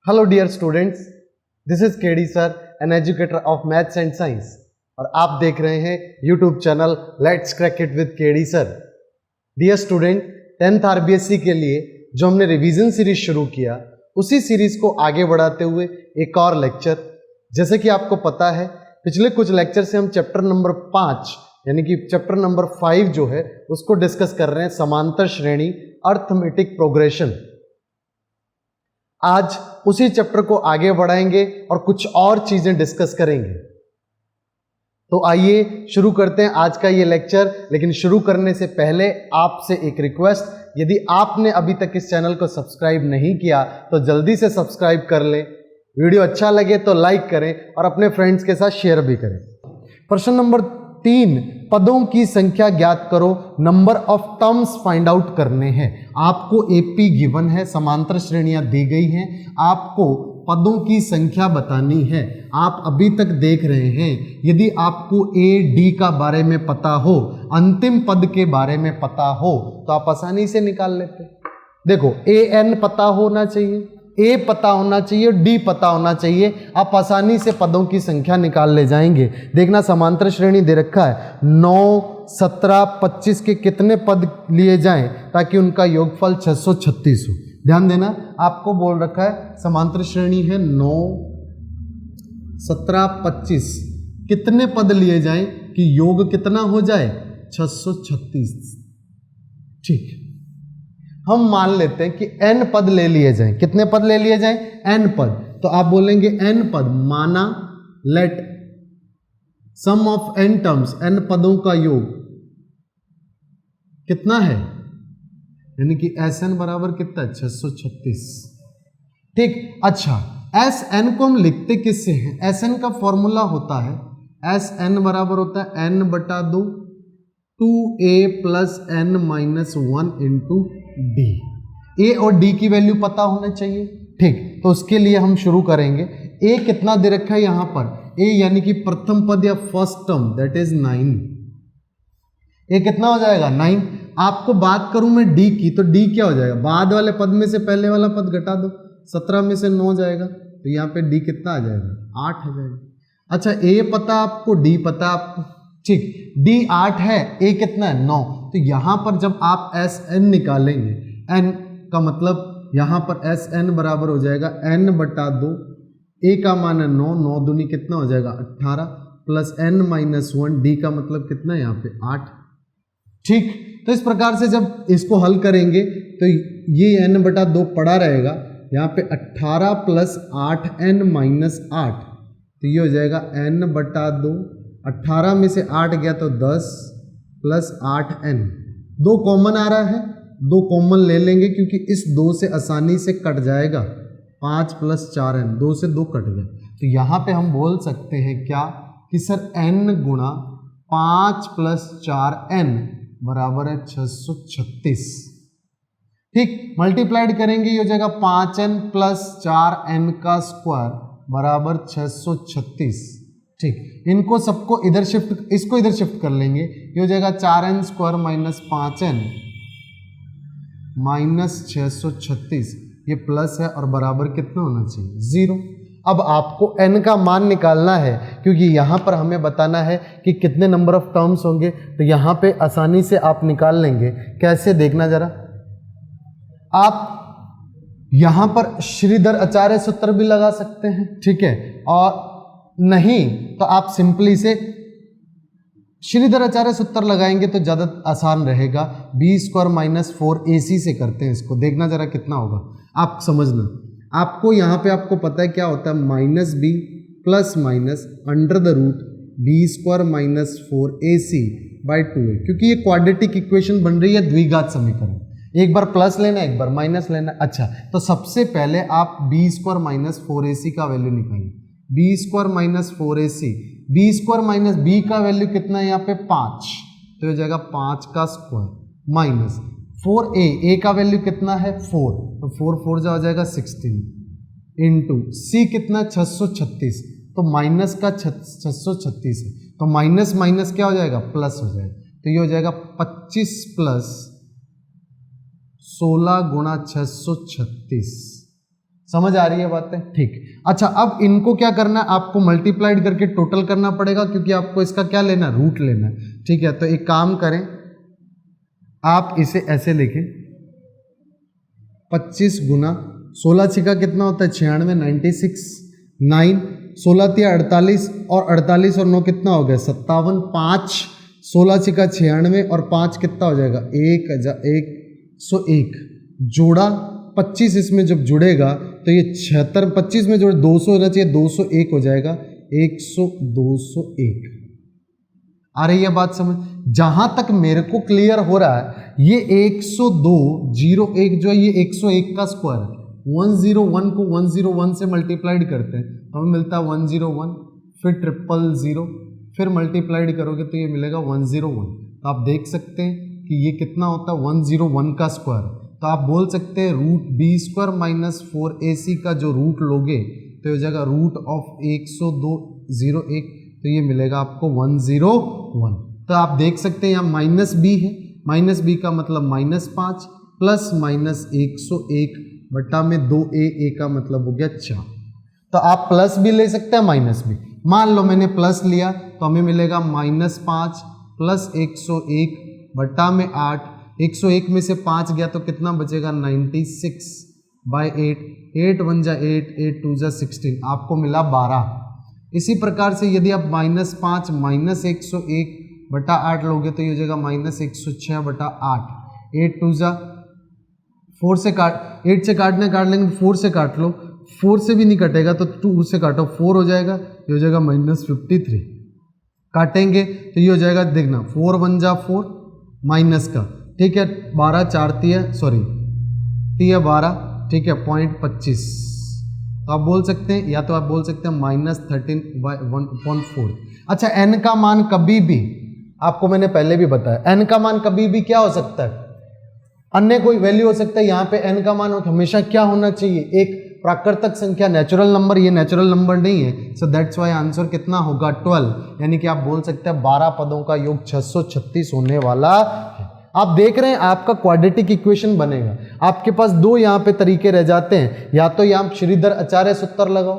Hello dear students, this is KD sir, an educator of maths and science, और आप देख रहे हैं YouTube channel let's crack it with KD sir. Dear student, 10th RBSC के लिए जो हमने रिवीजन सीरीज शुरू किया, उसी सीरीज को आगे बढ़ाते हुए एक और लेक्चर, जैसे कि आपको पता है पिछले कुछ लेक्चर से हम चैप्टर नंबर 5 यानी कि चैप्टर नंबर 5 जो है उसको डिस्कस कर रहे हैं, समांतर श्रेणी अर्थमेटिक प्रोग्रेशन। आज उसी चैप्टर को आगे बढ़ाएंगे और कुछ और चीजें डिस्कस करेंगे। तो आइए शुरू करते हैं आज का ये लेक्चर। लेकिन शुरू करने से पहले आपसे एक रिक्वेस्ट, यदि आपने अभी तक इस चैनल को सब्सक्राइब नहीं किया तो जल्दी से सब्सक्राइब कर लें। वीडियो अच्छा लगे तो लाइक करें और अपने फ्रेंड्स के साथ शेयर भी करें। प्रश्न नंबर 3, पदों की संख्या ज्ञात करो, number of terms find out करने हैं। आपको एपी गिवन है, समांतर श्रेणियां दी गई हैं, आपको पदों की संख्या बतानी है। आप अभी तक देख रहे हैं, यदि आपको ए डी का बारे में पता हो, अंतिम पद के बारे में पता हो, तो आप आसानी से निकाल लेते। देखो, ए एन पता होना चाहिए, ए पता होना चाहिए, डी पता होना चाहिए, आप आसानी से पदों की संख्या निकाल ले जाएंगे। देखना, समांतर श्रेणी दे रखा है, 9, 17, 25 के कितने पद लिए जाएं ताकि उनका योगफल 636 हो। ध्यान देना, आपको बोल रखा है समांतर श्रेणी है 9, 17, 25, कितने पद लिए जाएं कि योग कितना हो जाए, 636। ठीक, हम मान लेते हैं कि n पद ले लिए जाएं। कितने पद ले लिए जाएं? n पद। तो आप बोलेंगे n पद, माना let sum of n terms, n पदों का योग कितना है, यानी कि Sn बराबर कितना है, 636। ठीक, अच्छा, Sn को हम लिखते किससे हैं? Sn का फॉर्मूला होता है, Sn बराबर होता है n/2 2a plus n minus 1 into D. A और डी की वैल्यू पता होना चाहिए। ठीक, तो उसके लिए हम शुरू करेंगे। ए कितना दे रखा है यहां पर, ए यानी कि प्रथम पद या फर्स्ट टर्म, दैट इज 9। ए कितना हो जाएगा, 9। आपको बात करूं मैं डी की, तो डी क्या हो जाएगा, बाद वाले पद में से पहले वाला पद घटा दो, 17 में से 9 जाएगा, तो यहाँ पे डी कितना आ जाएगा, 8 आ जाएगा। अच्छा, ए पता आपको, डी पता आपको। ठीक, डी 8 है, ए कितना है, 9। तो यहां पर जब आप Sn निकालेंगे, n का मतलब यहां पर Sn बराबर हो जाएगा n/2, ए का मान है 9, 9 दूनी कितना हो जाएगा 18, प्लस n माइनस 1, डी का मतलब कितना है यहाँ पे 8। ठीक, तो इस प्रकार से जब इसको हल करेंगे तो ये n/2 पड़ा रहेगा, यहाँ पे 18 प्लस 8n माइनस 8, तो ये हो जाएगा n/2, 18 में से 8 गया तो 10 प्लस 8n, 2 कॉमन आ रहा है, 2 कॉमन ले लेंगे क्योंकि इस 2 से आसानी से कट जाएगा, 5 प्लस 4n, 2 से 2 कट गया। तो यहाँ पे हम बोल सकते हैं क्या कि सर n गुणा 5 प्लस 4n बराबर है 636। ठीक, मल्टीप्लाइड करेंगे, ये हो जाएगा 5n प्लस 4n का स्क्वायर बराबर 636। ठीक, इनको सबको इधर शिफ्ट, इसको इधर शिफ्ट कर लेंगे, ये हो जाएगा 4n square minus 5n minus 636, ये प्लस है और बराबर कितना होना चाहिए, 0। अब आपको n का मान निकालना है, क्योंकि यहां पर हमें बताना है कि कितने नंबर ऑफ टर्म्स होंगे, तो यहां पे आसानी से आप निकाल लेंगे। कैसे, देखना जरा, आप यहां पर श्रीधर आचार्य सूत्र भी लगा सकते हैं। ठीक है, और नहीं तो आप सिंपली से श्रीधर आचार्य सूत्र लगाएंगे तो ज्यादा आसान रहेगा। बी स्क्वायर माइनस 4ac से करते हैं इसको, देखना जरा कितना होगा, आप समझना। आपको यहाँ पे आपको पता है क्या होता है, minus b plus minus under the root b square minus 4ac by 2a, क्योंकि ये क्वाड्रेटिक इक्वेशन बन रही है द्विघात समीकरण, एक बार प्लस लेना एक बार माइनस लेना। अच्छा, तो सबसे पहले आप बी स्क्वायर माइनस 4ac का वैल्यू निकालिए, b square minus 4ac, b square minus b का वैल्यू कितना है यहाँ पे 5, तो हो जाएगा 5 का स्क्वायर माइनस 4a, ए का वैल्यू कितना है 4, तो 4 4 जा हो जाएगा 16 इंटू सी कितना 636, तो माइनस का 636 है, तो माइनस माइनस क्या हो जाएगा, प्लस हो जाएगा, तो ये हो जाएगा 25 प्लस 16 गुणा 636 समझ आ रही है बातें? ठीक। अच्छा, अब इनको क्या करना है, आपको मल्टीप्लाइड करके टोटल करना पड़ेगा, क्योंकि आपको इसका क्या लेना है, रूट लेना है। ठीक है, तो एक काम करें, आप इसे ऐसे लिखें, 25 गुना 16 छिका कितना होता है 96, 96, 9 16 तिया 48 और 48 और 9 कितना हो गया 57, 5 16 छिका 96 और 5 कितना हो जाएगा 101 जोड़ा 25 इसमें जब जुड़ेगा तो ये 76, 25 में जोड़े 200 होना चाहिए, 201 हो जाएगा 201। आ रही है बात समझ? जहां तक मेरे को क्लियर हो रहा है, ये 102.01 जो है ये 101 का स्क्वायर है। 101 को 101 से मल्टीप्लाइड करते हैं तो हमें मिलता है 101, फिर 000, फिर मल्टीप्लाइड करोगे तो ये मिलेगा 101। तो आप देख सकते हैं कि ये कितना होता है 101 का स्क्वायर। तो आप बोल सकते हैं √b² माइनस 4ac का जो रूट लोगे तो हो जाएगा √102.01, तो ये मिलेगा आपको 101। तो आप देख सकते हैं यहाँ माइनस बी है, माइनस बी का मतलब -5 प्लस माइनस 101 बटा में 2a का मतलब हो गया 4। तो आप प्लस भी ले सकते हैं माइनस भी। मान लो मैंने प्लस लिया तो हमें मिलेगा -5 प्लस 101 बटा में 8, 101 में से 5 गया तो कितना बचेगा 96/8, 8 1 जा 8, 8 2 जा 16, आपको मिला 12। इसी प्रकार से यदि आप -5 माइनस 101 बटा 8 लोगे तो ये हो जाएगा -106 बटा 8, 8 2 जा 4 से काट, 8 से काट लेंगे 4 से काट लो, 4 से भी नहीं कटेगा तो 2 से काटो 4 हो जाएगा, ये हो जाएगा -53। काटेंगे तो ये हो जाएगा, देखना 4 1 जा 4 माइनस का, ठीक है 12 4 तिया 12, ठीक है 0.25। तो आप बोल सकते हैं, या तो आप बोल सकते हैं -13/1.4। अच्छा, n का मान कभी भी, आपको मैंने पहले भी बताया, n का मान कभी भी क्या हो सकता है, अन्य कोई वैल्यू हो सकता है। यहाँ पे n का मान हमेशा क्या होना चाहिए, एक प्राकृतिक संख्या, नेचुरल नंबर। ये नेचुरल नंबर नहीं है, सो दैट्स वाई आंसर कितना होगा 12, यानी कि आप बोल सकते हैं 12 पदों का योग 636 होने वाला है। आप देख रहे हैं आपका क्वाड्रेटिक इक्वेशन बनेगा। आपके पास दो यहाँ पे तरीके रह जाते हैं, या तो यहाँ श्रीधर आचार्य सूत्र लगाओ,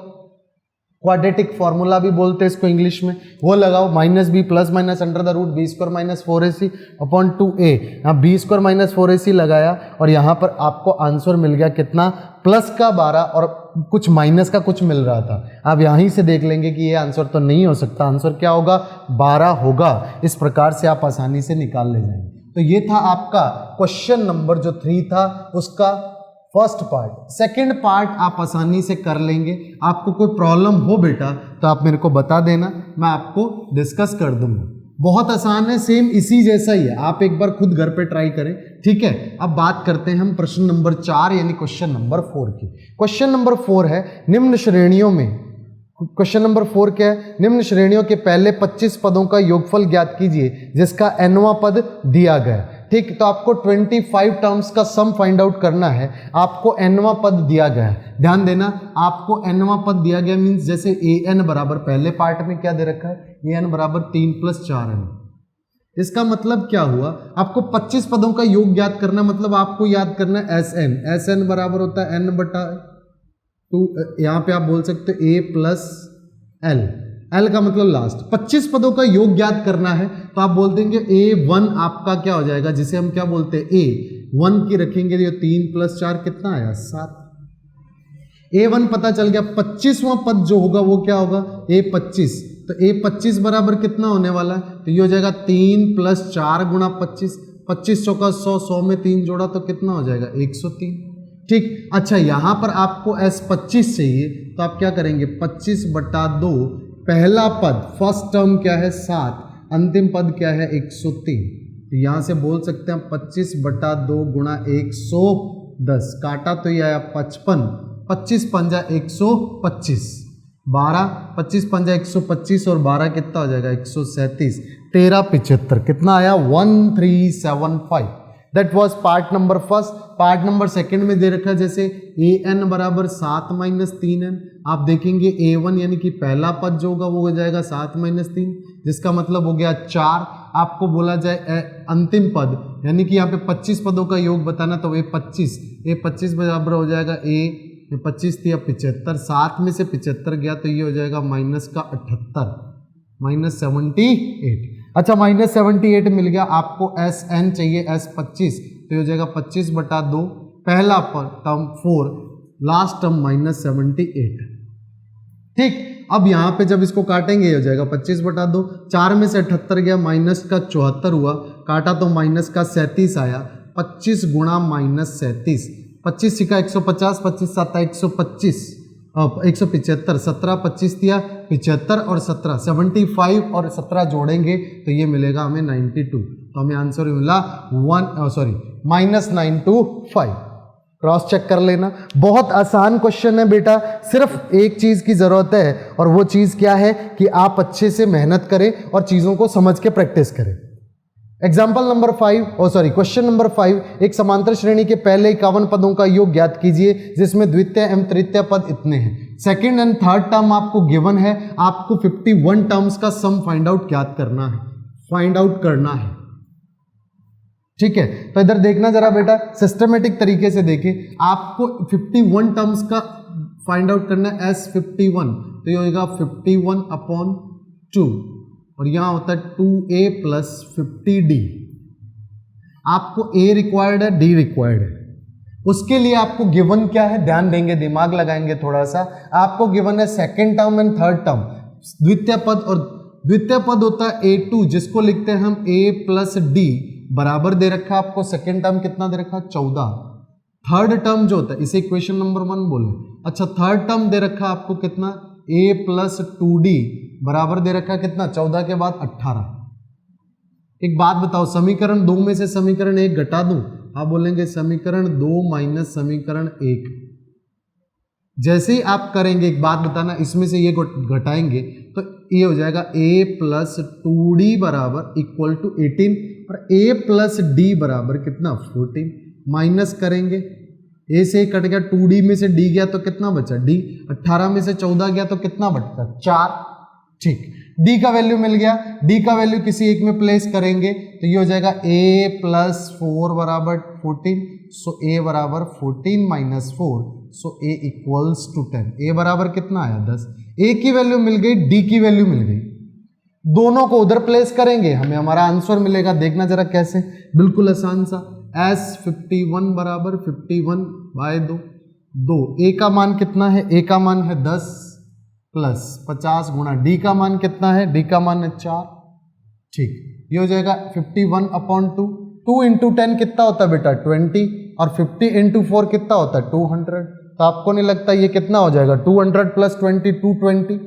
क्वाड्रेटिक फॉर्मूला भी बोलते हैं इसको इंग्लिश में, वो लगाओ, -b plus minus √b² minus 4ac upon 2a। यहाँ b² माइनस 4ac लगाया और यहाँ पर आपको आंसर मिल गया कितना, प्लस का 12 और कुछ माइनस का कुछ मिल रहा था। आप यहीं से देख लेंगे कि ये आंसर तो नहीं हो सकता, आंसर क्या होगा 12 होगा। इस प्रकार से आप आसानी से निकाल ले जाएंगे। तो ये था आपका क्वेश्चन नंबर जो 3 था उसका फर्स्ट पार्ट। सेकंड पार्ट आप आसानी से कर लेंगे। आपको कोई प्रॉब्लम हो बेटा तो आप मेरे को बता देना, मैं आपको डिस्कस कर दूंगा। बहुत आसान है, सेम इसी जैसा ही है, आप एक बार खुद घर पे ट्राई करें, ठीक है। अब बात करते हैं हम प्रश्न नंबर 4 यानी क्वेश्चन नंबर 4 की। क्वेश्चन नंबर 4 है, निम्न श्रेणियों में, क्वेश्चन नंबर 4 क्या है, निम्न श्रेणियों के पहले 25 पदों का योगफल ज्ञात कीजिए जिसका nवां पद दिया गया। ठीक, तो आपको 25 टर्म्स का सम फाइंड आउट करना है, आपको nवां पद दिया गया है। ध्यान देना, आपको nवां पद दिया गया मीन्स जैसे an बराबर, पहले पार्ट में क्या दे रखा है, an बराबर 3 + 4n। इसका मतलब क्या हुआ, आपको 25 पदों का योग ज्ञात करना, मतलब आपको याद करना है SN बराबर होता है n/2, यहाँ पे आप बोल सकते हो a + l, l का मतलब लास्ट। 25 पदों का योग ज्ञात करना है तो आप बोल देंगे a1 आपका क्या हो जाएगा, जिसे हम क्या बोलते हैं a1 की रखेंगे, तो 3 + 4 कितना आया 7। a1 पता चल गया। 25वां पद जो होगा वो क्या होगा a25, तो a25 बराबर कितना होने वाला है, तो ये हो जाएगा 3 + 4 गुणा 25, 25 चौका 100, 100 में 3 जोड़ा तो कितना हो जाएगा 103। ठीक, अच्छा यहाँ पर आपको S25 चाहिए तो आप क्या करेंगे 25/2, पहला पद फर्स्ट टर्म क्या है 7, अंतिम पद क्या है 103, तो यहाँ से बोल सकते हैं 25/2 गुणा 110, काटा तो ये आया 55, 25 पंजा 125, 12 25 पंजा 125 और 12 कितना हो जाएगा 137, 13 75 कितना आया 1375। That was part number first. Part number second में दे रखा है जैसे an बराबर 7 - 3n, आप देखेंगे a1 यानी कि पहला पद जो होगा वो हो जाएगा 7 - 3, जिसका मतलब हो गया 4। आपको बोला जाए अंतिम पद यानी कि यहाँ पे 25 पदों का योग बताना, तो a25 बराबर हो जाएगा ये 25 थी, अब 75, 7 में से 75 गया तो ये हो जाएगा माइनस का 78, -78। अच्छा -78 मिल गया आपको। SN चाहिए S25, तो ये हो जाएगा 25/2, पहला टर्म 4, लास्ट टर्म -78। ठीक, अब यहाँ पे जब इसको काटेंगे हो जाएगा 25/2, 4 में से 78 गया, माइनस का 74 हुआ, काटा तो माइनस का 37 आया, 25 गुणा -37, 25 सिक्का 150, 25 7 125, 175, 17 25 दिया 75 और 17 75 और 17 जोड़ेंगे तो ये मिलेगा हमें 92। तो हमें आंसर मिला -925। क्रॉस चेक कर लेना। बहुत आसान क्वेश्चन है बेटा, सिर्फ एक चीज की जरूरत है और वो चीज क्या है कि आप अच्छे से मेहनत करें और चीजों को समझ के प्रैक्टिस करें। एग्जाम्पल नंबर 5, क्वेश्चन नंबर 5, एक समांतर श्रेणी के पहले 51 पदों का योग ज्ञात कीजिए जिसमें द्वितीय एवं तृतीय पद इतने हैं। सेकंड एंड थर्ड टर्म आपको गिवन है, आपको 51 टर्म्स का सम फाइंड आउट करना है। ठीक है, तो इधर देखना जरा बेटा, सिस्टमेटिक तरीके से देखें, आपको 51 टर्म्स का फाइंड आउट करना है। S51 तो ये होगा 51/2 और यहां होता है 2a + 50d। आपको a रिक्वायर्ड है, d रिक्वायर्ड है। उसके लिए आपको गिवन क्या है, ध्यान देंगे, दिमाग लगाएंगे थोड़ा सा। आपको गिवन है second term and third term, द्वितीय पद, और द्वितीय पद होता है a2 जिसको लिखते हैं हम a + d बराबर दे रखा है आपको। सेकेंड टर्म कितना दे रखा है 14। थर्ड टर्म जो होता है इसे इक्वेशन नंबर 1 बोले। अच्छा, थर्ड टर्म दे रखा है आपको कितना, a + 2d बराबर दे रखा है कितना, 14 के बाद 18। एक बात बताओ, समीकरण 2 में से समीकरण 1 घटा दूं, आप बोलेंगे समीकरण 2 - समीकरण 1। जैसे ही आप करेंगे, एक बात बताना, इसमें से ये घटाएंगे तो ये हो जाएगा a + 2d बराबर इक्वल टू 18 और a + d बराबर कितना 14। माइनस करेंगे, a से कट गया, 2d में से d गया तो कितना बचा d, 18 में से 14 गया तो कितना बचता 4। ठीक, d का वैल्यू मिल गया, d का वैल्यू किसी एक में प्लेस करेंगे तो ये हो जाएगा a + 4 बराबर 14, सो a बराबर 14 - 4, सो a = 10। a बराबर कितना आया 10। a की वैल्यू मिल गई, d की वैल्यू मिल गई, दोनों को उधर प्लेस करेंगे, हमें हमारा आंसर मिलेगा। देखना जरा कैसे, बिल्कुल आसान सा। S51 बराबर 51/2, a का मान कितना है, a का मान है 10 + 50 गुणा d का मान कितना है, d का मान है 4। ठीक, ये हो जाएगा 51/2। 2 × 10 कितना होता है बेटा 20, और 50 × 4 कितना होता है 200। तो आपको नहीं लगता ये कितना हो जाएगा 200 + 20 220,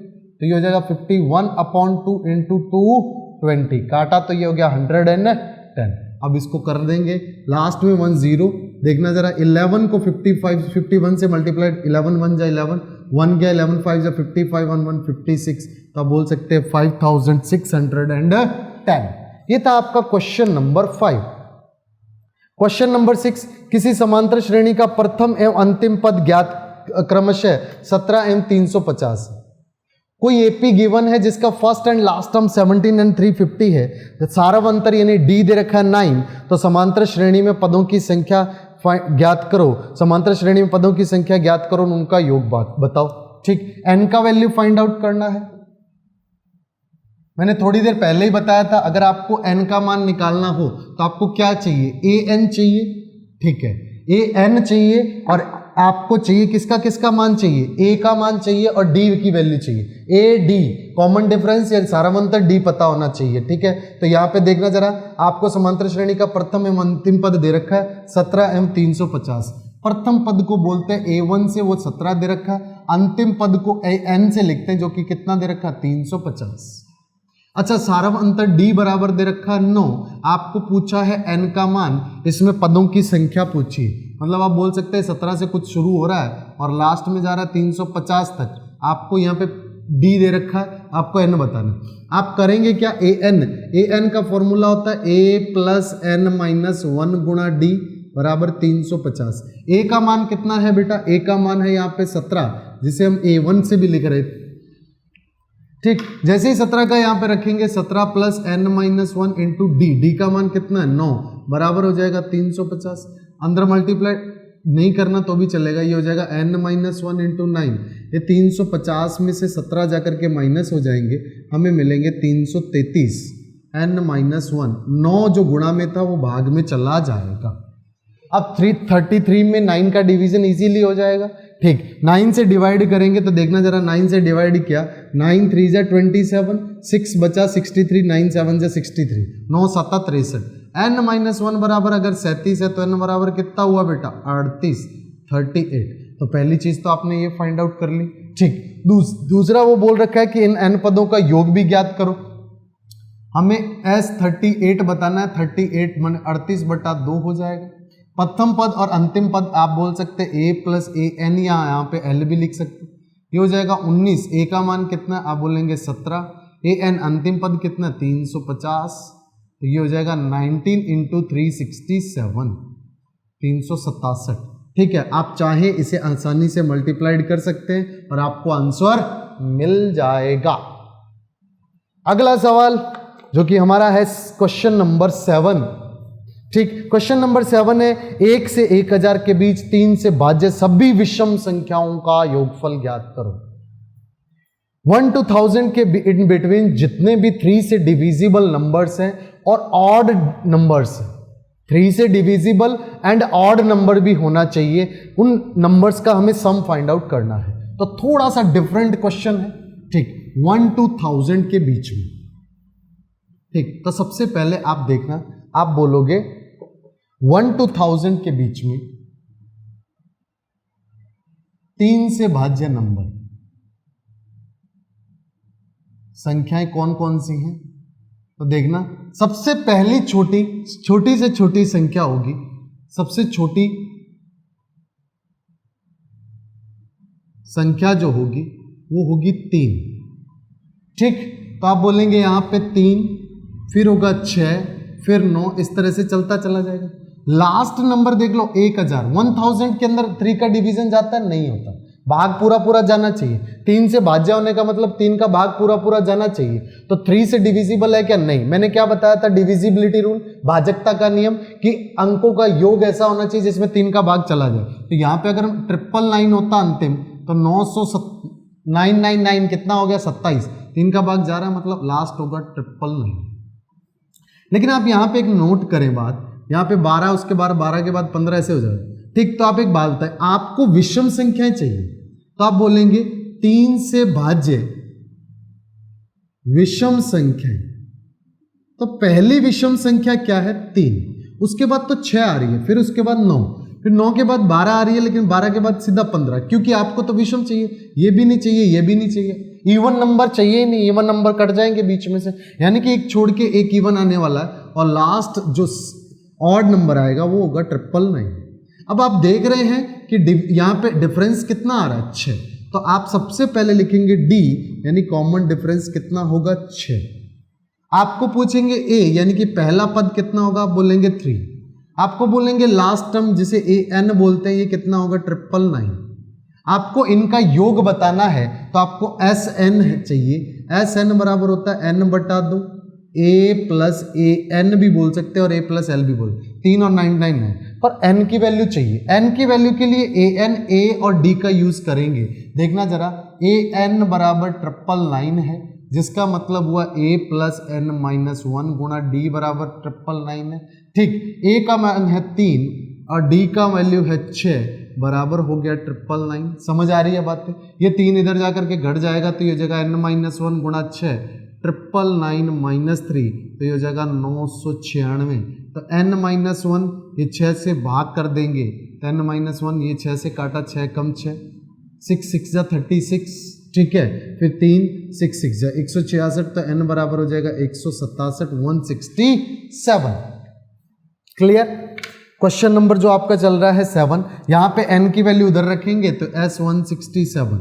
तो ये हो जाएगा 51/2 × 220, काटा तो ये हो गया 110। अब इसको कर देंगे, लास्ट में 1 0। देखना जरा, 11 को 51 से मल्टीप्लाई, 11 1 जा 11, 1 गया, 11 5 जा 55, 1 1 56, तो आप बोल सकते हैं 5610। ये था आपका क्वेश्चन नंबर 5। क्वेश्चन नंबर 6, किसी समांतर श्रेणी का प्रथम एवं अंतिम पद ज्ञात क्रमशः 17 एवं 350। कोई एपी गिवन है जिसका first and last term 17 and 350 है, सारव अंतर यानी डी दे रखा है 9, तो समांतर श्रेणी में पदों की संख्या ज्ञात करो, समांतर श्रेणी में पदों की संख्या ज्ञात करो, उनका योग बताओ। ठीक, एन का वैल्यू फाइंड आउट करना है। मैंने थोड़ी देर पहले ही बताया था, अगर आपको एन का मान निकालना हो तो आपको क्या चाहिए, ए एन चाहिए। ठीक है, ए एन चाहिए और आपको चाहिए किसका मान चाहिए, ए का मान चाहिए और डी की वैल्यू चाहिए। ए डी कॉमन डिफरेंस या सारावंतर डी पता होना चाहिए। ठीक है, तो यहाँ पे देखना जरा, आपको समांतर श्रेणी का प्रथम एवं अंतिम पद दे रखा है 17 एवं 350। प्रथम पद को बोलते हैं A1 से, वो 17 दे रखा है। अंतिम पद को AN से लिखते हैं जो कि कितना दे रखा है 350। अच्छा, सारव अंतर D बराबर दे रखा है 9। आपको पूछा है n का मान, इसमें पदों की संख्या पूछी, मतलब आप बोल सकते हैं 17 से कुछ शुरू हो रहा है और लास्ट में जा रहा है 350 तक। आपको यहाँ पे D दे रखा है, आपको n बताना। आप करेंगे क्या, an का फॉर्मूला होता है a + n - 1 गुणा d बराबर 350। a का मान कितना है बेटा, a का मान है यहाँ पे 17, जिसे हम A1 से भी लिख रहे थे। ठीक, जैसे ही 17 का यहाँ पे रखेंगे, 17 + n - 1 × d, d का मान कितना है 9, बराबर हो जाएगा 350। अंदर मल्टीप्लाई नहीं करना तो भी चलेगा, ये हो जाएगा n-1 इंटू 9। ये 350 में से 17 जाकर के माइनस हो जाएंगे, हमें मिलेंगे 333 n-1। 9 जो गुणा में था वो भाग में चला जाएगा। अब 333 में 9 का डिवीजन इजीली हो जाएगा। ठीक, 9 से डिवाइड करेंगे तो देखना जरा, 9 से डिवाइड किया, 9 3 जा 27, 6 बचा 63, 9 7 जा 63, 9 7 63। n-1 बराबर अगर 37 है तो n बराबर कितना हुआ बेटा? 38, 38। तो पहली चीज तो आपने ये फाइंड आउट कर ली। ठीक, दूसरा वो बोल रखा है कि इन n पदों का योग भी ज्ञात करो। हमें S38 बताना है, 38 मान 38/2 हो जाएगा। प्रथम पद और अंतिम पद आप बोल सकते हैं a प्लस ए एन, या यहाँ पे l भी लिख सकते। ये हो जाएगा 19, a का मान कितना आप बोलेंगे 17, ए एन अंतिम पद कितना 350, तो ये हो जाएगा 19 इंटू 367, 367। ठीक है, आप चाहें इसे आसानी से मल्टीप्लाइड कर सकते हैं और आपको आंसर मिल जाएगा। अगला सवाल जो कि हमारा है क्वेश्चन नंबर 7। ठीक, क्वेश्चन नंबर 7 है 1 से 1000 के बीच 3 से भाज्य सभी विषम संख्याओं का योगफल ज्ञात करो। 1 to 1000 के इन बिटवीन जितने भी 3 से डिविजिबल नंबर्स हैं और ऑड नंबर्स, 3 से डिविजिबल एंड ऑड नंबर भी होना चाहिए, उन नंबर्स का हमें सम फाइंड आउट करना है। तो थोड़ा सा डिफरेंट क्वेश्चन है। ठीक, 1 to 1000 के बीच में। ठीक, तो सबसे पहले आप देखना, आप बोलोगे 1 to 1000 के बीच में 3 से भाज्य नंबर संख्याएं कौन कौन सी हैं? तो देखना, सबसे पहली छोटी से छोटी संख्या होगी, सबसे छोटी संख्या जो होगी वो होगी 3। ठीक, तो आप बोलेंगे यहां पे 3, फिर होगा 6, फिर 9, इस तरह से चलता चला जाएगा। लास्ट नंबर देख लो 1000, 1000 के अंदर 3 का डिवीजन जाता है? नहीं होता, भाग पूरा पूरा जाना चाहिए। 3 से भाज्य होने का मतलब 3 का भाग पूरा पूरा जाना चाहिए। तो 3 से डिविजिबल है क्या? नहीं। मैंने क्या बताया था? डिविजिबिलिटी रूल, भाजकता का नियम, कि अंकों का योग ऐसा होना चाहिए जिसमें 3 का भाग चला जाए। तो यहां पे अगर 999 होता अंतिम, तो 999 कितना हो गया? 27, 3 का भाग जा रहा है, मतलब लास्ट होगा 999। लेकिन आप यहां पे एक नोट करें बात, यहां पे 12, उसके बाद 12 के बाद 15 ऐसे हो जाएगा। ठीक, तो आप एक बात बताएं, आपको विषम संख्याएं चाहिए, तो आप बोलेंगे 3 से भाज्य विषम संख्या। तो पहली विषम संख्या क्या है? 3, उसके बाद तो 6 आ रही है, फिर उसके बाद 9, फिर 9 के बाद 12 आ रही है, लेकिन 12 के बाद सीधा 15, क्योंकि आपको तो विषम चाहिए, ये भी नहीं चाहिए, ये भी नहीं चाहिए, इवन नंबर चाहिए ही नहीं, इवन नंबर कट जाएंगे बीच में से, यानी कि एक छोड़ के एक इवन आने वाला है, और लास्ट जो ऑड नंबर आएगा वो होगा 999। अब आप देख रहे हैं कि यहां पे डिफरेंस कितना आ रहा है? 6। तो आप सबसे पहले लिखेंगे डी, यानी कॉमन डिफरेंस कितना होगा? 6। आपको पूछेंगे ए, यानी कि पहला पद कितना होगा? आप बोलेंगे 3। आपको बोलेंगे लास्ट टर्म जिसे ए एन बोलते हैं, ये कितना होगा? 999। आपको इनका योग बताना है तो आपको एस एन चाहिए। एस एन बराबर होता है n/2, A plus A N भी बोल सकते हैं और ए प्लस एल भी बोल, 3 और 99 है, पर n की वैल्यू चाहिए। n की वैल्यू के लिए ए एन, ए और डी का यूज करेंगे। देखना जरा, ए एन बराबर 999 है, जिसका मतलब हुआ a प्लस n-1 गुणा डी बराबर 999 है। ठीक, a का मान है 3 और d का वैल्यू है 6, बराबर हो गया 999। समझ आ रही है बातें? ये 3 इधर जाकर के घट जाएगा, तो ये हो जाएगा n-1 गुणा 6, 999 -3, तो ये हो जाएगा 996। तो n-1 ये 6 से भाग कर देंगे, तो n-1 ये 6 से काटा, 6 कम 6, 6 6 जा 36। ठीक है, फिर 3 6 6 जा 166, तो n बराबर हो जाएगा 167, 167। क्लियर? क्वेश्चन नंबर जो आपका चल रहा है 7, यहां पे n की वैल्यू उधर रखेंगे तो S167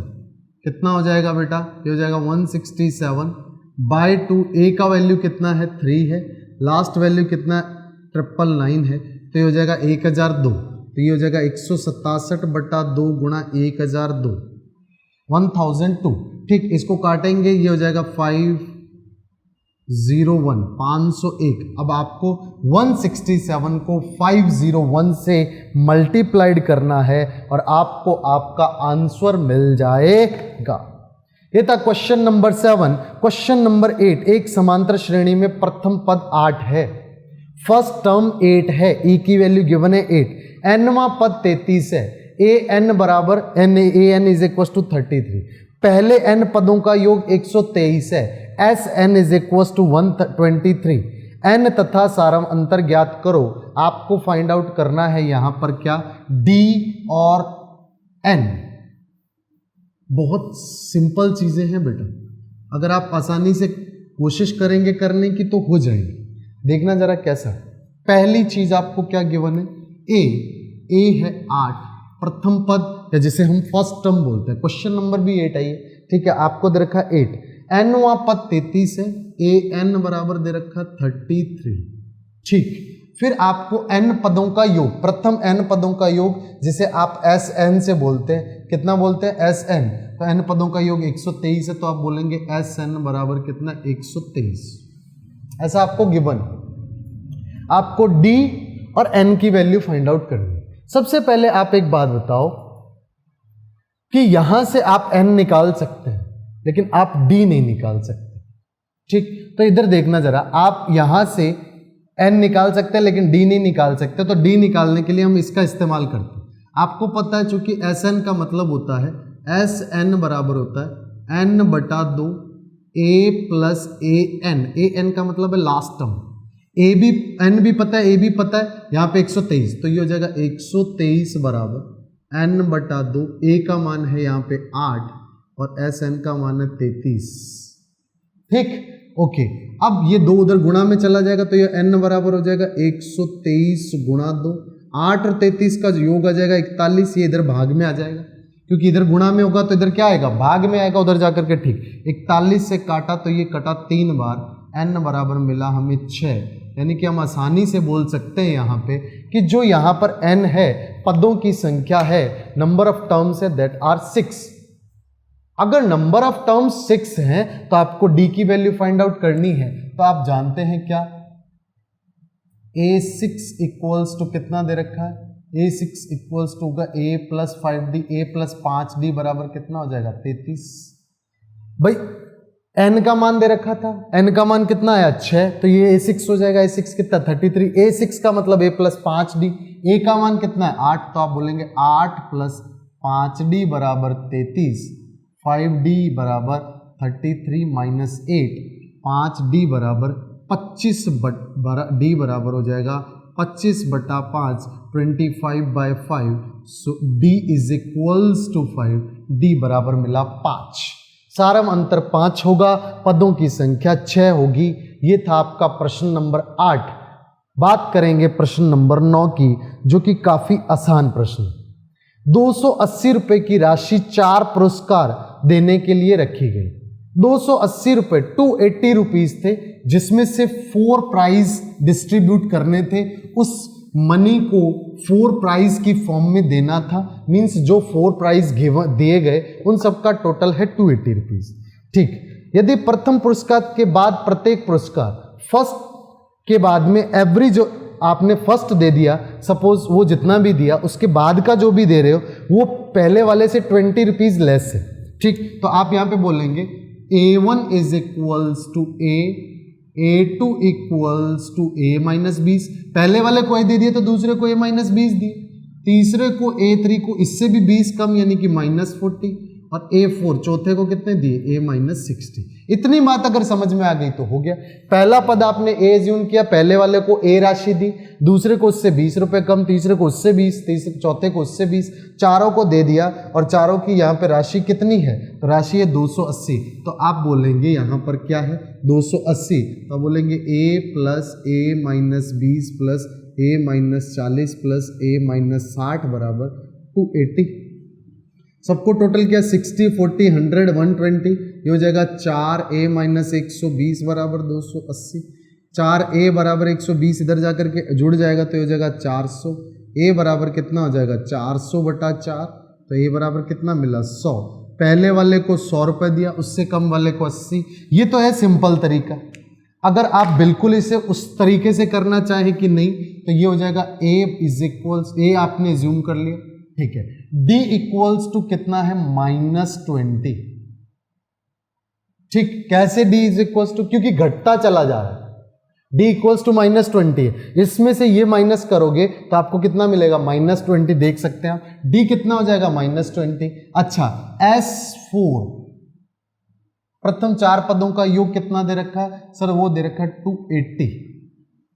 कितना हो जाएगा बेटा? ये हो जाएगा 167/2। a का वैल्यू कितना है? 3 है, लास्ट वैल्यू कितना? 999 है, तो ये हो जाएगा 1002, तो ये हो जाएगा 167/2 गुणा 1002, 1002। ठीक, इसको काटेंगे, ये हो जाएगा 5 501 501। अब आपको 167 को 501 से मल्टीप्लाइड करना है और आपको आपका आंसर मिल जाएगा। ये था क्वेश्चन नंबर 7। क्वेश्चन नंबर 8, एक समांतर श्रेणी में प्रथम पद 8 है, फर्स्ट टर्म 8 है, ई की वैल्यू गिवन है 8, एनवा पद 33 है, ए एन बराबर n a n is equal to 33, पहले एन पदों का योग 123 है, s n is equal to 123, n तथा सारम अंतर ज्ञात करो। आपको फाइंड आउट करना है यहां पर क्या, डी और एन। बहुत सिंपल चीजें हैं बेटा, अगर आप आसानी से कोशिश करेंगे करने की तो हो जाएंगे। देखना जरा कैसा। पहली चीज आपको क्या गिवन है, ए है 8, प्रथम पद या जिसे हम फर्स्ट टर्म बोलते हैं, क्वेश्चन नंबर भी 8 आई है, ठीक है, आपको दे रखा 8, एनवा पद 33 है, ए एन बराबर दे रखा 33, ठीक। फिर आपको एन पदों का योग, प्रथम एन पदों का योग जिसे आप एस एन से बोलते हैं, कितना बोलते हैं, एस एन, तो एन पदों का योग 123 है, तो आप बोलेंगे एस एन बराबर कितना, 123। ऐसा आपको गिवन। आपको डी और एन की वैल्यू फाइंड आउट करनी है। सबसे पहले आप एक बात बताओ कि यहां से आप एन निकाल सकते हैं लेकिन आप डी नहीं निकाल सकते, ठीक। तो इधर देखना जरा, आप यहां से एन निकाल सकते हैं लेकिन डी नहीं निकाल सकते, तो डी निकालने के लिए हम इसका इस्तेमाल करते हैं। आपको पता है चूंकि एस एन का मतलब होता है, एस एन बराबर होता है एन बटा 2 ए प्लस ए एन का मतलब है लास्ट टर्म, ए भी एन भी पता है, ए भी पता है, यहाँ पे 123, तो ये हो जाएगा 123 बराबर एन बटा 2, ए का मान है यहाँ पे 8 और एस एन का मान है 33, ठीक, ओके। अब ये 2 उधर गुणा में चला जाएगा तो ये एन बराबर हो जाएगा 123 गुणा 2, 8 और 33 का योग आ जाएगा 41, ये इधर भाग में आ जाएगा क्योंकि इधर गुणा में होगा तो इधर क्या आएगा, भाग में आएगा उधर जाकर के, ठीक। 41 से काटा तो ये कटा 3 बार, एन बराबर मिला हमें 6, यानी कि हम आसानी से बोल सकते हैं यहाँ पे कि जो यहाँ पर n है पदों की संख्या है, नंबर ऑफ टर्म्स है दैट आर 6। अगर नंबर ऑफ टर्म्स 6 हैं तो आपको d की वैल्यू फाइंड आउट करनी है, तो आप जानते हैं क्या, a6 इक्वल्स टू कितना दे रखा है, a6 इक्वल्स टू होगा a plus 5d, a plus 5d बराबर कितना हो जाएगा, 33। भाई n का मान दे रखा था, n का मान कितना आया 6, तो ये a6 हो जाएगा, a6 कितना 33, a6 का मतलब a प्लस 5d, a का मान कितना है 8, तो आप बोलेंगे 8 प्लस 5d बराबर 33, 5d बराबर 33 माइनस 8, 5d बराबर 25 d बराबर हो जाएगा 25 बटा 5, 25/5, so d is equals to 5, d बराबर मिला 5, सारम अंतर 5 होगा, पदों की संख्या 6 होगी। ये था आपका प्रश्न नंबर 8। बात करेंगे प्रश्न नंबर 9 की, जो कि काफी आसान प्रश्न। 280 रुपए की राशि 4 पुरस्कार देने के लिए रखी गई। 280 रुपए 280 रुपीज थे, जिसमें से 4 प्राइज डिस्ट्रीब्यूट करने थे। उस मनी को 4 प्राइज की फॉर्म में देना था, मींस जो 4 प्राइज दिए गए उन सबका टोटल है 280 रुपीज, ठीक। यदि प्रथम पुरस्कार के बाद प्रत्येक पुरस्कार फर्स्ट के बाद में एवरेज जो आपने फर्स्ट दे दिया, सपोज वो जितना भी दिया उसके बाद का जो भी दे रहे हो वो पहले वाले से 20 रुपीज लेस है, ठीक। तो आप यहाँ पे बोलेंगे A1 is equals to A2 equals to A-20, पहले वाले को A दे दिया तो दूसरे को A-20 दिए, तीसरे को A3 को इससे भी 20 कम यानी कि -40, और A4 चौथे को कितने दिए A-60। इतनी बात अगर समझ में आ गई तो हो गया। पहला पद आपने A एज्यूम किया, पहले वाले को A राशि दी, दूसरे को उससे 20 रुपए कम, तीसरे को उससे 20, तीसरे चौथे को उससे 20, चारों को दे दिया और चारों की यहाँ पे राशि कितनी है, तो राशि है 280। तो आप बोलेंगे यहाँ पर क्या है 280, तो बोलेंगे A plus A-20 plus A-40 plus A-60 बराबर 280। सबको टोटल क्या 60, 40, 100, 120, ये हो जाएगा 4A-120 बराबर 280। 4A बराबर 120 इधर जाकर के जुड़ जाएगा तो ये हो जाएगा 400। A बराबर कितना हो जाएगा 400 बटा 4, तो A बराबर कितना मिला 100। पहले वाले को 100 रुपये दिया, उससे कम वाले को 80। ये तो है सिंपल तरीका। अगर आप बिल्कुल इसे उस तरीके से करना चाहें कि नहीं, तो ये हो जाएगा a इज इक्वल्स, ए आपने ज्यूम कर लिया, ठीक है। d इक्वल्स टू कितना है, -20, ठीक। कैसे d इज इक्वल्स टू, क्योंकि घटता चला जा रहा है, d इक्वल्स टू -20 है, इसमें से ये माइनस करोगे तो आपको कितना मिलेगा, -20, देख सकते हैं आप। d कितना हो जाएगा, -20। अच्छा, S4 प्रथम 4 पदों का योग कितना दे रखा है सर, वो दे रखा है 280,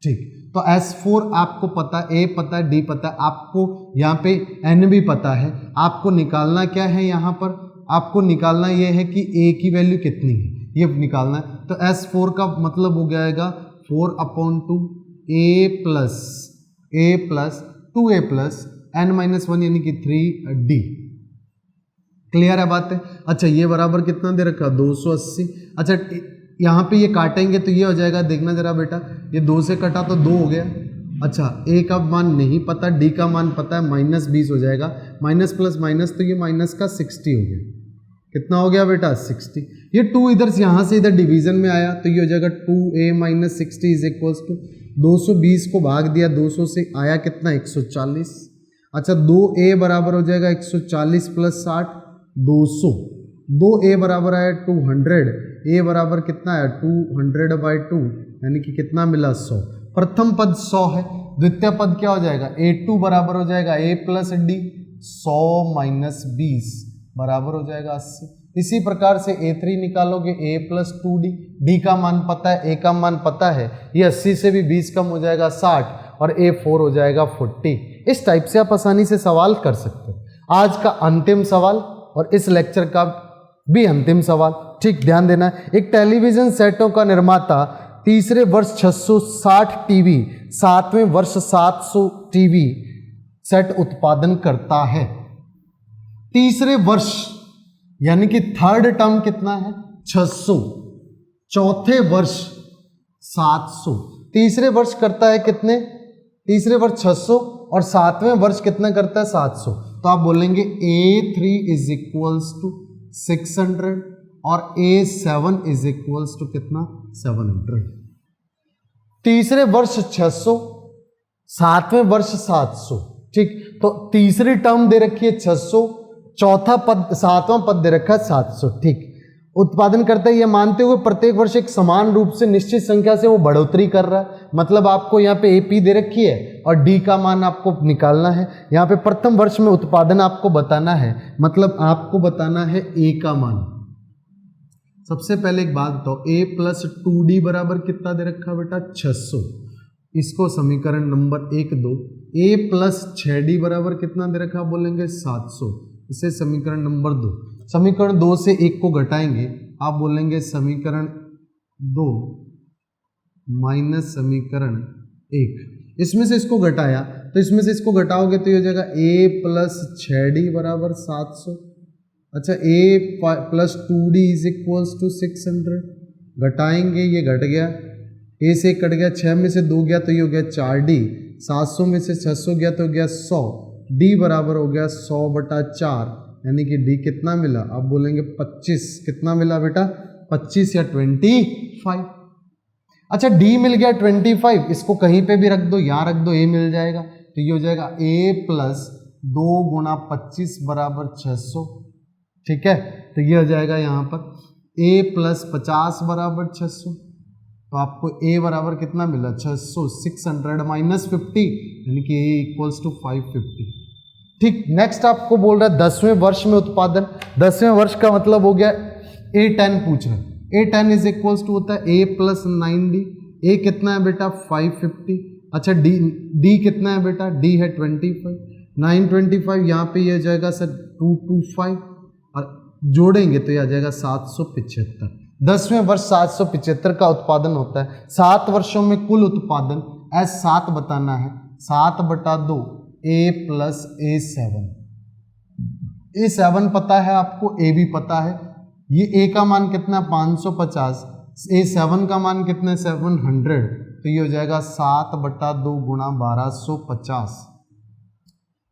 ठीक। तो S4 आपको पता, A पता है, D पता है, आपको यहाँ पे N भी पता है। आपको निकालना क्या है, यहाँ पर आपको निकालना ये है कि A की वैल्यू कितनी है, ये निकालना है। तो S4 का मतलब हो जाएगा 4/2 A plus 2A plus N-1 यानी कि 3D। क्लियर है बात है। अच्छा, ये बराबर कितना दे रखा, 280। अच्छा, यहाँ पे ये काटेंगे तो ये हो जाएगा, देखना जरा बेटा, ये 2 से कटा तो 2 हो गया। अच्छा, A का मान नहीं पता, D का मान पता है, -20 हो जाएगा, माइनस प्लस माइनस, तो ये माइनस का 60 हो गया। कितना हो गया बेटा, 60। ये 2 इधर से यहाँ से इधर डिवीजन में आया तो ये हो जाएगा 2A - 60 इज इक्वल्स टू 220 को भाग दिया 200 से, आया कितना, 140। अच्छा, 2A बराबर हो जाएगा 140 प्लस 60, 200। 2A बराबर आया 200, A बराबर कितना है, 200/2, यानी कि कितना मिला, 100। प्रथम पद 100 है, द्वितीय पद क्या हो जाएगा, A2 बराबर हो जाएगा A प्लस D, 100 - 20 बराबर हो जाएगा 80। इसी प्रकार से A3 निकालोगे, A प्लस 2D, D का मान पता है, A का मान पता है, ये 80 से भी 20 कम हो जाएगा 60, और A4 हो जाएगा 40। इस टाइप से आप आसानी से सवाल कर सकते हो। आज का अंतिम सवाल और इस लेक्चर का भी अंतिम सवाल, ठीक ध्यान देना है। एक टेलीविजन सेटों का निर्माता तीसरे वर्ष 660 टीवी, 7वें वर्ष 700 टीवी सेट उत्पादन करता है। तीसरे वर्ष यानी कि थर्ड टर्म कितना है, 600, चौथे वर्ष 700, तीसरे वर्ष करता है कितने, तीसरे वर्ष 600 और 7वें वर्ष कितना करता है, 700। तो आप बोलेंगे A3 इज इक्वल्स टू 600 और A7 इज इक्वल्स टू कितना, 700। तीसरे वर्ष 600, 7वें वर्ष 700, ठीक। तो तीसरी टर्म दे रखी है 600, चौथा पद 7वां पद दे रखा है 700, ठीक। उत्पादन करता है, ये मानते हुए प्रत्येक वर्ष एक समान रूप से निश्चित संख्या से वो बढ़ोतरी कर रहा है। मतलब आपको यहाँ पे AP दे रखी है और D का मान आपको निकालना है। यहाँ पे प्रथम वर्ष में उत्पादन आपको बताना है, मतलब आपको बताना है A का मान। सबसे पहले एक बात बताओ, A प्लस 2D बराबर कितना दे रखा बेटा, 600। इसको समीकरण नंबर 1 2। A प्लस 6D बराबर कितना दे रखा, बोलेंगे 700। इसे समीकरण नंबर 2। समीकरण 2 से 1 को घटाएंगे, आप बोलेंगे समीकरण 2 माइनस समीकरण 1। इसमें से इसको घटाया तो इसमें से इसको घटाओगे तो ये हो जाएगा A प्लस 6D बराबर 700। अच्छा, A plus 2D is equals to 600। घटाएंगे, ये घट गया, A से 1 कट गया, 6 में से 2 गया तो ये हो गया 4D, 700 में से 600 गया तो हो गया 100, D बराबर हो गया 100/4, यानी कि D कितना मिला, आप बोलेंगे 25। कितना मिला बेटा, 25 या 25। अच्छा, D मिल गया 25, इसको कहीं पे भी रख दो, यहाँ रख दो, A मिल जाएगा। तो ये हो जाएगा A प्लस 2 गुणा 25 बराबर 600, ठीक है। तो ये हो जाएगा यहाँ पर A प्लस 50 बराबर 600। तो आपको A बराबर कितना मिला, 600, 600 माइनस 50, यानी कि A इक्वल्स टू 550, ठीक। नेक्स्ट आपको बोल रहा है 10वें वर्ष में उत्पादन। 10वें वर्ष का मतलब हो गया A10 पूछ रहे हैं। A10 इज इक्वल्स टू होता है A प्लस 9D। A कितना है बेटा, 550। अच्छा, D कितना है बेटा, D है 25, 925, यहाँ पे ये जाएगा सर 225 और जोड़ेंगे तो ये आ जाएगा 775। 10वें वर्ष 775 का उत्पादन होता है। 7 वर्षों में कुल उत्पादन S7 बताना है, 7/2 A प्लस A7। A7 पता है आपको, A भी पता है। ये A का मान कितना, 550, A7 का मान कितना, 700। तो ये हो जाएगा 7/2 गुणा 1250,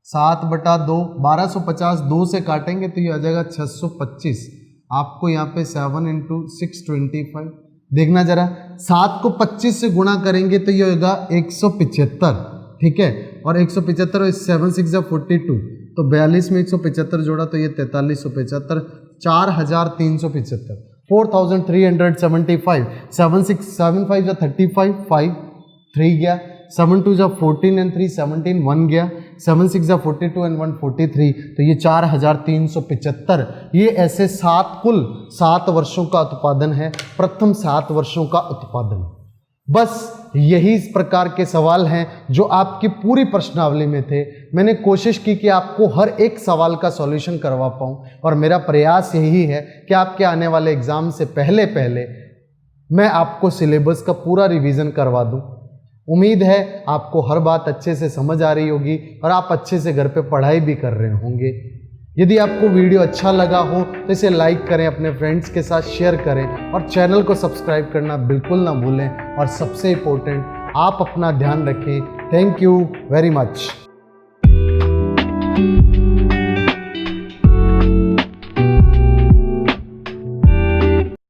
7/2 1250, 2 से काटेंगे तो ये आ जाएगा 625। आपको यहाँ पे 7 × 625, देखना जरा, 7 को 25 से गुणा करेंगे तो ये होगा 175, ठीक है। और 175 और 7 6 42, तो 42 में 175 जोड़ा तो ये 4375, 4375, 4375, 7 6 7 5 35, 5 3 गया, 7 2 14 एंड 3 17, 1 गया, 7 6 42 एंड 1 43, तो ये 4375। ये ऐसे कुल 7 वर्षों का उत्पादन है, प्रथम 7 वर्षों का उत्पादन। बस यही इस प्रकार के सवाल हैं जो आपकी पूरी प्रश्नावली में थे। मैंने कोशिश की कि आपको हर एक सवाल का सॉल्यूशन करवा पाऊँ, और मेरा प्रयास यही है कि आपके आने वाले एग्जाम से पहले मैं आपको सिलेबस का पूरा रिवीजन करवा दूं। उम्मीद है आपको हर बात अच्छे से समझ आ रही होगी और आप अच्छे से घर पे पढ़ाई भी कर रहे होंगे। यदि आपको वीडियो अच्छा लगा हो तो इसे लाइक करें, अपने फ्रेंड्स के साथ शेयर करें और चैनल को सब्सक्राइब करना बिल्कुल ना भूलें। और सबसे इम्पोर्टेंट, आप अपना ध्यान रखें। Thank you very much.